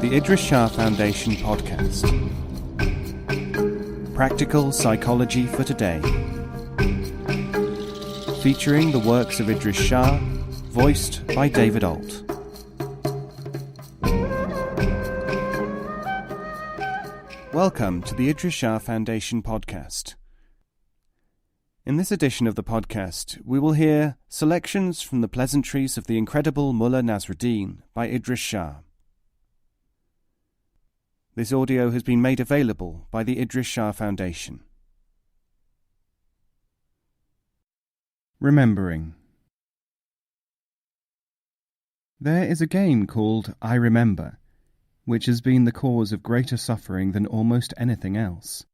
the Idries Shah Foundation podcast. Practical Psychology for Today. Featuring the works of Idries Shah, voiced by David Alt. Welcome to the Idries Shah Foundation podcast. In this edition of the podcast, we will hear selections from the Pleasantries of the Incredible Mulla Nasrudin by Idries Shah. This audio has been made available by the Idries Shah Foundation. Remembering. There is a game called I Remember, which has been the cause of greater suffering than almost anything else.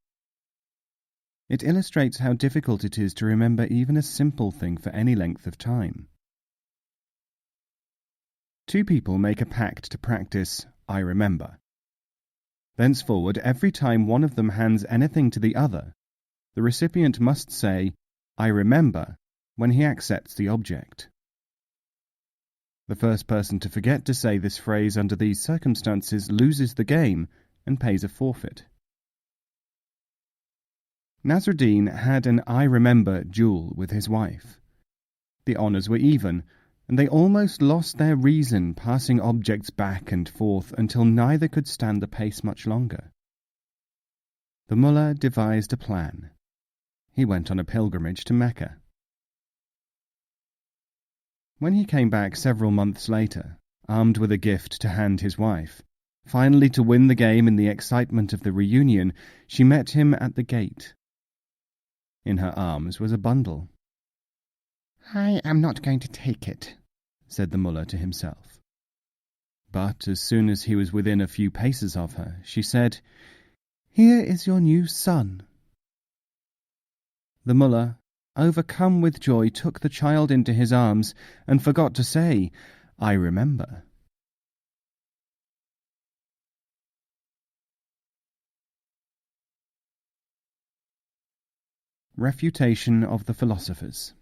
It illustrates how difficult it is to remember even a simple thing for any length of time. Two people make a pact to practice I remember. Thenceforward, every time one of them hands anything to the other, the recipient must say, I remember, when he accepts the object. The first person to forget to say this phrase under these circumstances loses the game and pays a forfeit. Nasrudin had an I remember duel with his wife. The honours were even, and they almost lost their reason passing objects back and forth until neither could stand the pace much longer. The mullah devised a plan. He went on a pilgrimage to Mecca. When he came back several months later, armed with a gift to hand his wife, finally to win the game in the excitement of the reunion, she met him at the gate. In her arms was a bundle. I am not going to take it, said the mullah to himself. But as soon as he was within a few paces of her, she said, Here is your new son. The mullah, overcome with joy, took the child into his arms and forgot to say, I remember. Refutation of the Philosophers.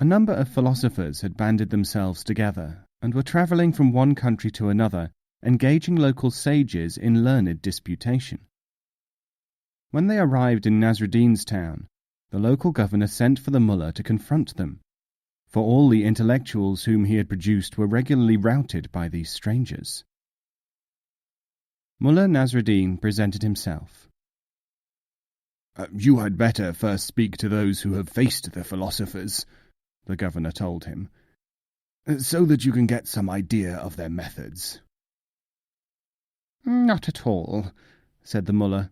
A number of philosophers had banded themselves together and were travelling from one country to another, engaging local sages in learned disputation. When they arrived in Nasrudin's town, the local governor sent for the mullah to confront them, for all the intellectuals whom he had produced were regularly routed by these strangers. Mulla Nasrudin presented himself. You had better first speak to those who have faced the philosophers, the governor told him, so that you can get some idea of their methods. Not at all, said the mullah.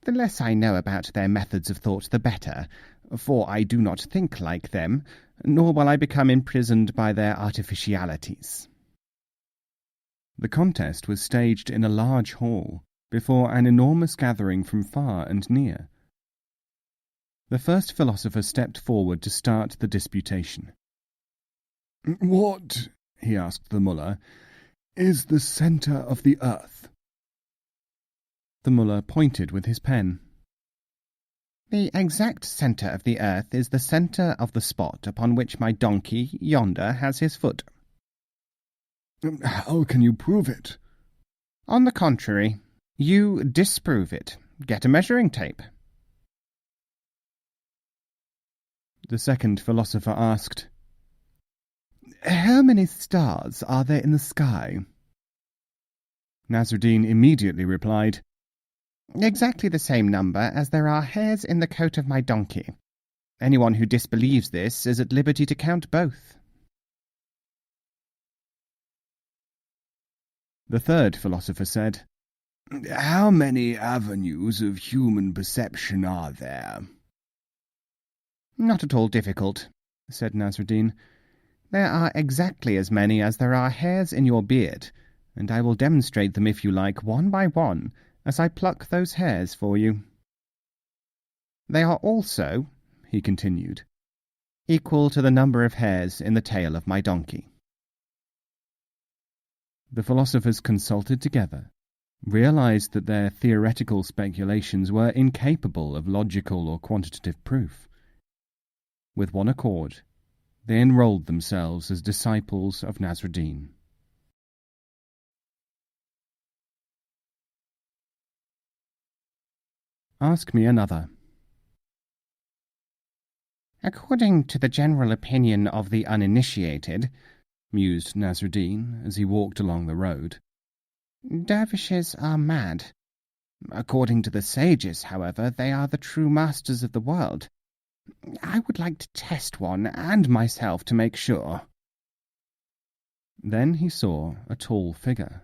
The less I know about their methods of thought, the better, for I do not think like them, nor will I become imprisoned by their artificialities. The contest was staged in a large hall, before an enormous gathering from far and near. The first philosopher stepped forward to start the disputation. What, he asked the mullah, is the centre of the earth? The mullah pointed with his pen. The exact centre of the earth is the centre of the spot upon which my donkey yonder has his foot. How can you prove it? On the contrary, you disprove it. Get a measuring tape. The second philosopher asked, How many stars are there in the sky? Nasrudin immediately replied, Exactly the same number as there are hairs in the coat of my donkey. Anyone who disbelieves this is at liberty to count both. The third philosopher said, How many avenues of human perception are there? Not at all difficult, said Nasrudin. There are exactly as many as there are hairs in your beard, and I will demonstrate them if you like, one by one, as I pluck those hairs for you. They are also, he continued, equal to the number of hairs in the tail of my donkey. The philosophers consulted together, realized that their theoretical speculations were incapable of logical or quantitative proof. With one accord, they enrolled themselves as disciples of Nasrudin. Ask me another. According to the general opinion of the uninitiated, mused Nasrudin as he walked along the road, dervishes are mad. According to the sages, however, they are the true masters of the world. I would like to test one and myself to make sure. Then he saw a tall figure,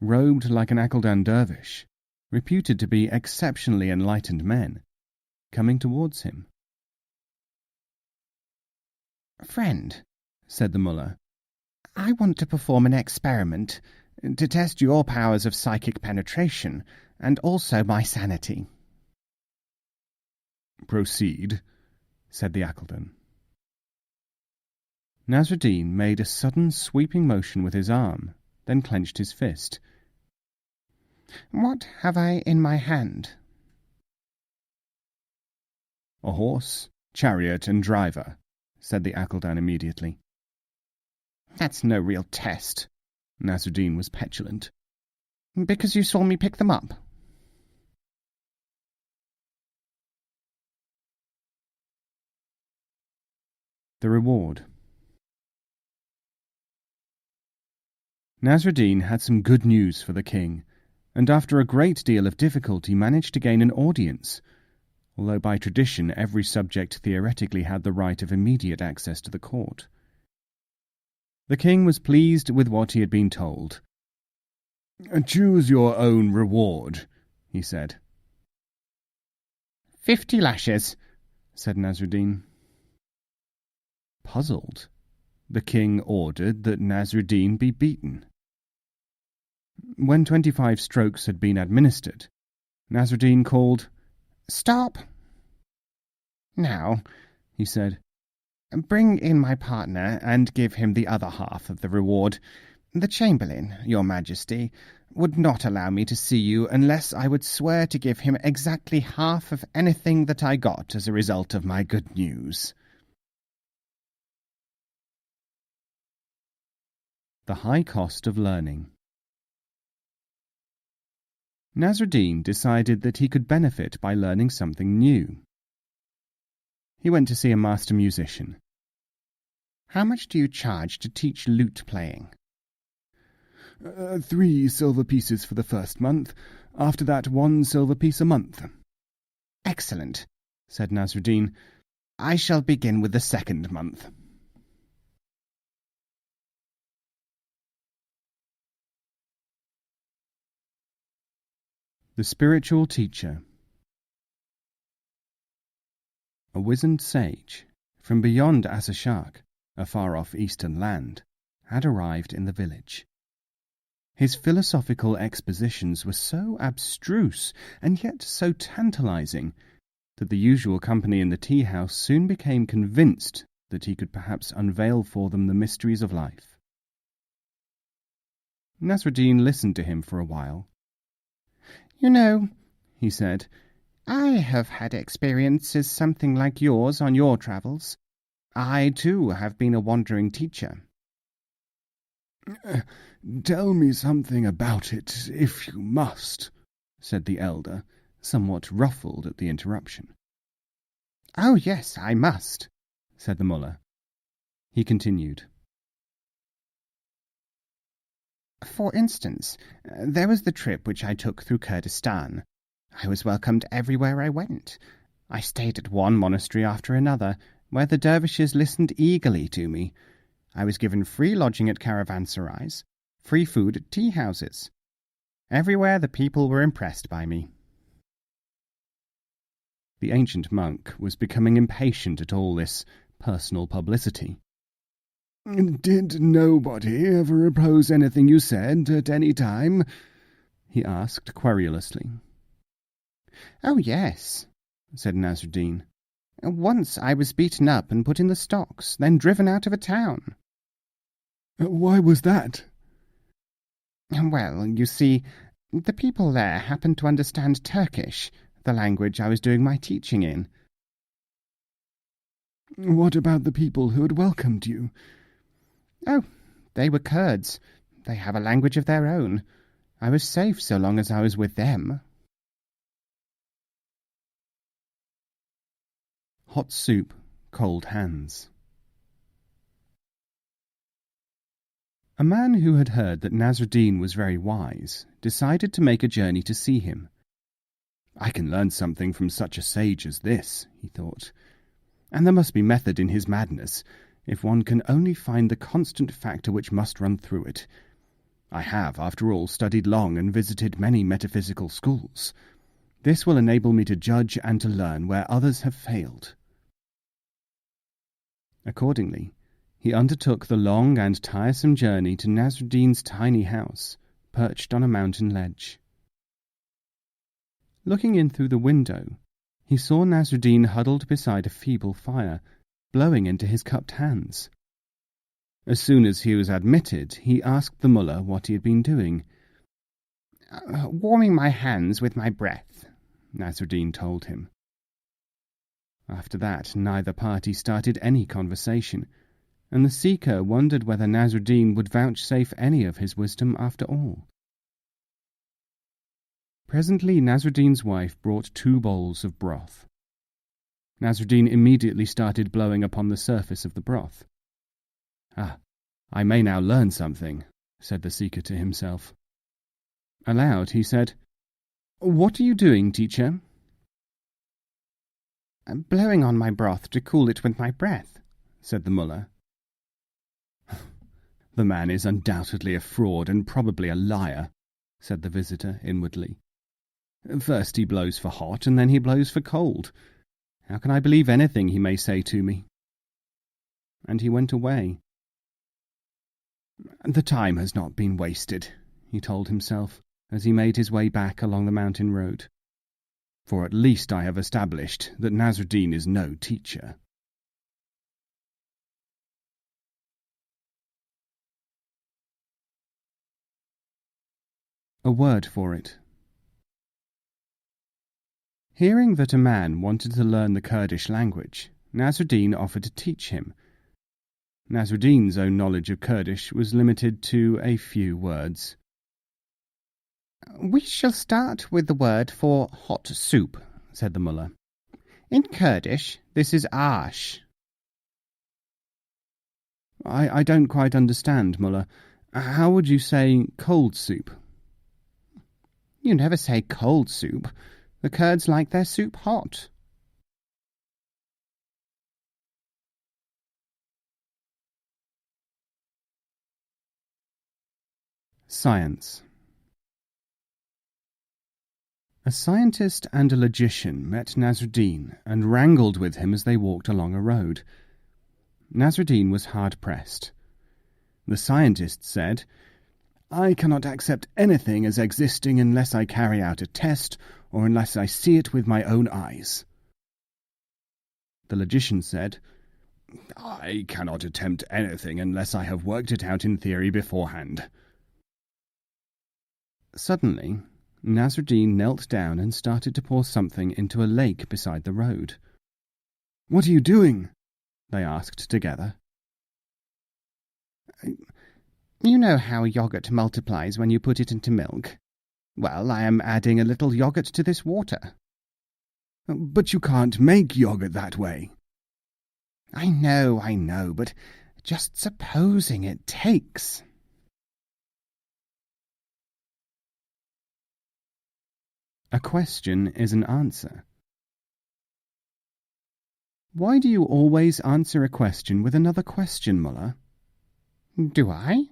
robed like an Akaldan dervish, reputed to be exceptionally enlightened men, coming towards him. Friend, said the mullah, I want to perform an experiment to test your powers of psychic penetration and also my sanity. Proceed, said the Akaldan. Nasrudin made a sudden sweeping motion with his arm, then clenched his fist. What have I in my hand? A horse, chariot, and driver, said the Akaldan immediately. That's no real test. Nasrudin was petulant. Because you saw me pick them up. The reward. Nasrudin had some good news for the king, and after a great deal of difficulty managed to gain an audience, although by tradition every subject theoretically had the right of immediate access to the court. The king was pleased with what he had been told. "Choose your own reward," he said. 50 lashes, said Nasrudin. Puzzled, the king ordered that Nasrudin be beaten. When 25 strokes had been administered, Nasrudin called, "Stop!" "Now," he said, "bring in my partner and give him the other half of the reward. The Chamberlain, your Majesty, would not allow me to see you unless I would swear to give him exactly half of anything that I got as a result of my good news." The high cost of learning. Nasrudin decided that he could benefit by learning something new. He went to see a master musician. "How much do you charge to teach lute playing?" 3 silver pieces for the first month. After that, 1 silver piece a month." "Excellent," said Nasrudin. "I shall begin with the second month." The spiritual teacher. A wizened sage, from beyond Asashak, a far-off eastern land, had arrived in the village. His philosophical expositions were so abstruse and yet so tantalizing that the usual company in the tea-house soon became convinced that he could perhaps unveil for them the mysteries of life. Nasrudin listened to him for a while. "You know," he said, "I have had experiences something like yours on your travels. I, too, have been a wandering teacher." "Tell me something about it, if you must," said the elder, somewhat ruffled at the interruption. "Oh, yes, I must," said the mullah. He continued. "For instance, there was the trip which I took through Kurdistan. I was welcomed everywhere I went. I stayed at one monastery after another, where the dervishes listened eagerly to me. I was given free lodging at caravanserais, free food at tea-houses. Everywhere the people were impressed by me." The ancient monk was becoming impatient at all this personal publicity. "Did nobody ever oppose anything you said at any time?" he asked querulously. "Oh, yes," said Nasrudin. "Once I was beaten up and put in the stocks, then driven out of a town." "Why was that?" "Well, you see, the people there happened to understand Turkish, the language I was doing my teaching in." "What about the people who had welcomed you?" "Oh, they were Kurds. They have a language of their own. I was safe so long as I was with them." Hot soup, cold hands. A man who had heard that Nasrudin was very wise decided to make a journey to see him. I can learn something from such a sage as this, he thought, and there must be method in his madness, if one can only find the constant factor which must run through it. I have, after all, studied long and visited many metaphysical schools. This will enable me to judge and to learn where others have failed. Accordingly, he undertook the long and tiresome journey to Nasrudin's tiny house, perched on a mountain ledge. Looking in through the window, he saw Nasrudin huddled beside a feeble fire, blowing into his cupped hands. As soon as he was admitted, he asked the mullah what he had been doing. Warming my hands with my breath, Nasrudin told him. After that, neither party started any conversation, and the seeker wondered whether Nasrudin would vouchsafe any of his wisdom after all. Presently Nasrudin's wife brought 2 bowls of broth. Nasrudin immediately started blowing upon the surface of the broth. Ah, I may now learn something, said the seeker to himself. Aloud he said, What are you doing, teacher? Blowing on my broth to cool it with my breath, said the mullah. The man is undoubtedly a fraud and probably a liar, said the visitor inwardly. First he blows for hot, and then he blows for cold. How can I believe anything he may say to me? And he went away. The time has not been wasted, he told himself, as he made his way back along the mountain road. For at least I have established that Nasrudin is no teacher. A word for it. Hearing that a man wanted to learn the Kurdish language, Nasrudin offered to teach him. Nasrudin's own knowledge of Kurdish was limited to a few words. We shall start with the word for hot soup, said the mullah. In Kurdish, this is ash. I don't quite understand, mullah. How would you say cold soup? You never say cold soup. The Kurds like their soup hot. Science. A scientist and a logician met Nasrudin and wrangled with him as they walked along a road. Nasrudin was hard-pressed. The scientist said, I cannot accept anything as existing unless I carry out a test or unless I see it with my own eyes. The logician said, I cannot attempt anything unless I have worked it out in theory beforehand. Suddenly, Nasrudin knelt down and started to pour something into a lake beside the road. What are you doing? They asked together. You know how yogurt multiplies when you put it into milk? Well, I am adding a little yogurt to this water. But you can't make yogurt that way. I know, but just supposing it takes. A question is an answer. Why do you always answer a question with another question, mullah? Do I?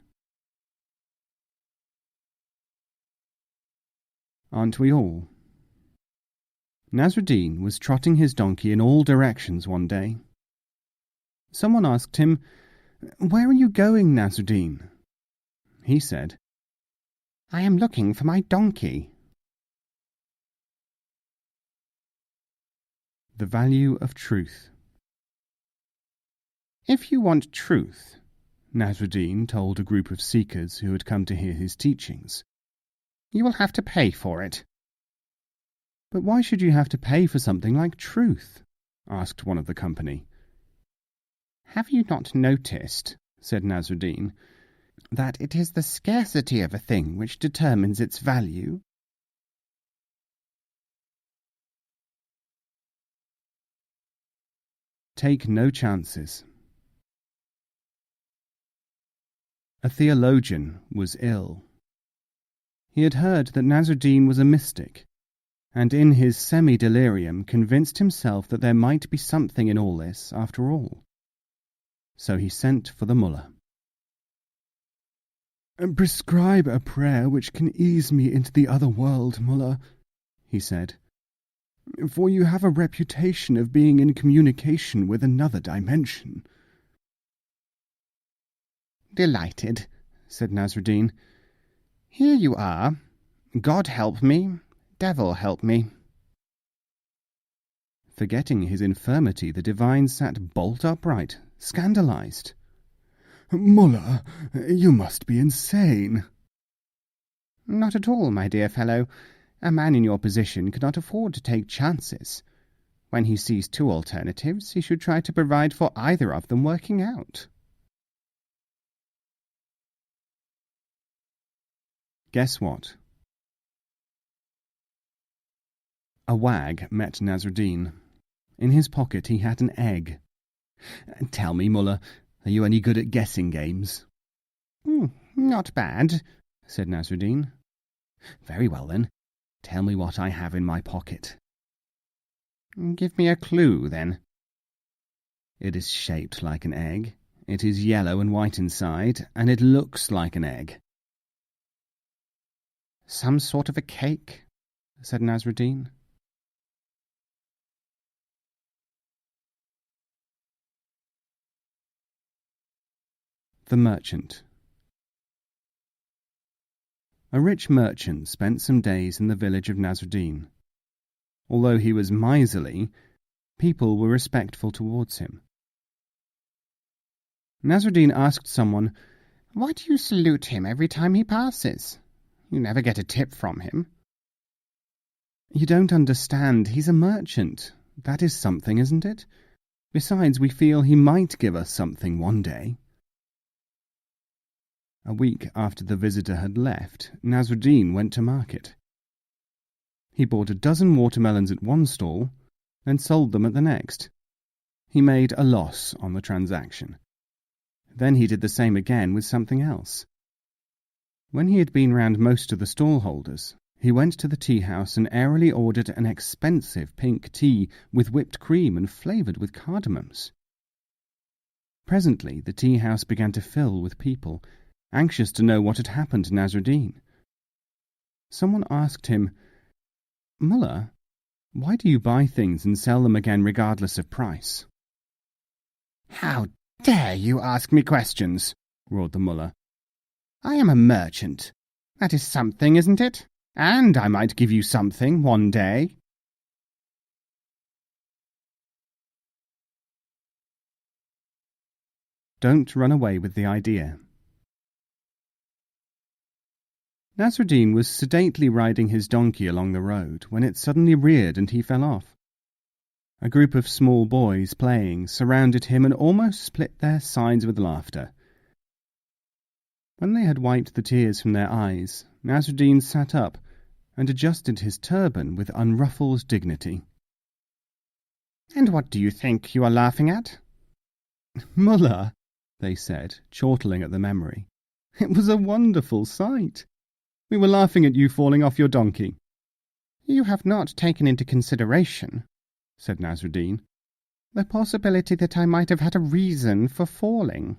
Aren't we all? Nasrudin was trotting his donkey in all directions one day. Someone asked him, Where are you going, Nasrudin? He said, I am looking for my donkey. The value of truth. If you want truth, Nasrudin told a group of seekers who had come to hear his teachings, you will have to pay for it. But why should you have to pay for something like truth? Asked one of the company. Have you not noticed, said Nasrudin, that it is the scarcity of a thing which determines its value? take no chances. A theologian was ill. He had heard that Nasrudin was a mystic, and in his semi-delirium convinced himself that there might be something in all this after all. So he sent for the mullah. "Prescribe a prayer which can ease me into the other world, mullah," he said, "for you have a reputation of being in communication with another dimension." "Delighted," said Nasrudin. "Here you are. God help me, devil help me." Forgetting his infirmity, the divine sat bolt upright, scandalized. "Mullah, you must be insane." "Not at all, my dear fellow. A man in your position cannot afford to take chances. When he sees two alternatives, he should try to provide for either of them working out." Guess what? A wag met Nasrudin. In his pocket he had an egg. "Tell me, mullah, are you any good at guessing games?" "Not bad," said Nasrudin. "Very well, then. Tell me what I have in my pocket." "Give me a clue, then." "It is shaped like an egg. It is yellow and white inside, and it looks like an egg." "Some sort of a cake," said Nasrudin. The Merchant. A rich merchant spent some days in the village of Nasrudin. Although he was miserly, people were respectful towards him. Nasrudin asked someone, "Why do you salute him every time he passes? You never get a tip from him." "You don't understand. He's a merchant. That is something, isn't it? Besides, we feel he might give us something one day." A week after the visitor had left, Nasrudin went to market. He bought a dozen watermelons at one stall and sold them at the next. He made a loss on the transaction. Then he did the same again with something else. When he had been round most of the stallholders, he went to the tea-house and airily ordered an expensive pink tea with whipped cream and flavoured with cardamoms. Presently the tea-house began to fill with people, anxious to know what had happened to Nasrudin. Someone asked him, "Mullah, why do you buy things and sell them again regardless of price?" "How dare you ask me questions?" roared the mullah. "I am a merchant. That is something, isn't it? And I might give you something one day." Don't run away with the idea. Nasrudin was sedately riding his donkey along the road when it suddenly reared and he fell off. A group of small boys playing surrounded him and almost split their sides with laughter. When they had wiped the tears from their eyes, Nasrudin sat up and adjusted his turban with unruffled dignity. "And what do you think you are laughing at?" "Mullah," they said, chortling at the memory. "It was a wonderful sight. We were laughing at you falling off your donkey." "You have not taken into consideration," said Nasrudin, "the possibility that I might have had a reason for falling."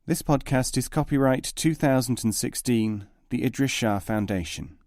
This podcast is copyright 2016, the Idries Shah Foundation.